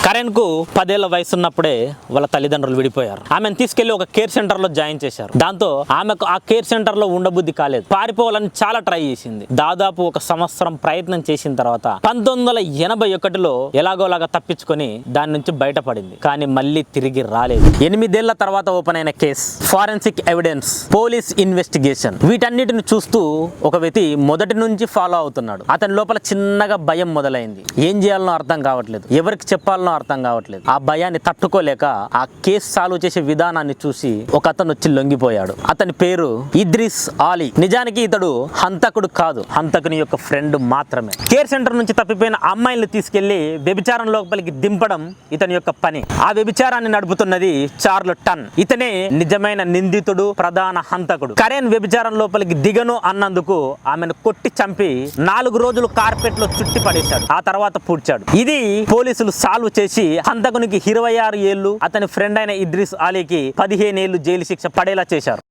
కరణ్ కు 10 ఏళ్ల వయసు ఉన్నప్పుడే వాళ్ళ తల్లిదండ్రులు విడిపోయారు. ఆమెను తీసుకెళ్లి ఒక కేర్ సెంటర్ లో జాయిన్ చేశారు. దాంతో ఆమెకు ఆ కేర్ సెంటర్ లో ఉండబుద్ధి కాలేదు. పారిపోవాలని చాలా ట్రై చేసింది. దాదాపు 1 సంవత్సరం ప్రయత్నం చేసిన తర్వాత 1981లో ఎలాగోలాగా తప్పించుకొని దాని నుంచి బయటపడింది. కానీ మళ్ళీ తిరిగి రాలేదు. 8 ఏళ్ల తర్వాత ఓపెన్ అయిన case, forensic evidence, police investigation, వీటన్నిటిని చూస్తూ ఒక వ్యక్తి మొదటి నుంచి ఫాలో అవుతున్నాడు. అతని లోపల చిన్నగా భయం మొదలైంది. ఏం చేయాలనో అర్థం కావట్లేదు, ఎవరికి చెప్పాలనో అర్థం కావట్లేదు. ఆ భయాన్ని తట్టుకోలేక ఆ కేసు సాల్వ్ చేసే విధానాన్ని చూసి ఒక అతను వచ్చి లొంగిపోయాడు. అతని పేరు ఇద్రిస్ ఆలీ. నిజానికి ఇతడు హంతకుడు కాదు, హంతకుని యొక్క ఫ్రెండ్ మాత్రమే. కేర్ సెంటర్ నుంచి తప్పిపోయిన అమ్మాయిల్ని తీసుకెళ్లి వ్యభిచారం లోపలికి దింపడం ఇతని యొక్క పని. ఆ వ్యభిచారాన్ని నడుపుతున్నది చార్ల్ టన్. ఇతనే నిజమైన నిందితుడు, ప్రధాన హంతకుడు. కరణ్ వ్యభిచారం లోపలికి దిగను అన్నందుకు ఆమెను కొట్టి చంపి 4 రోజులు కార్పెట్ లో చుట్టి పడేశాడు. ఆ తర్వాత పూడ్చాడు. ఇది పోలీసులు సాల్వ్ చేసి హంతకునికి 26 ఏళ్లు, అతని ఫ్రెండ్ అయిన ఇద్రిస్ ఆలీకి 15 ఏళ్లు జైలు శిక్ష పడేలా చేశారు.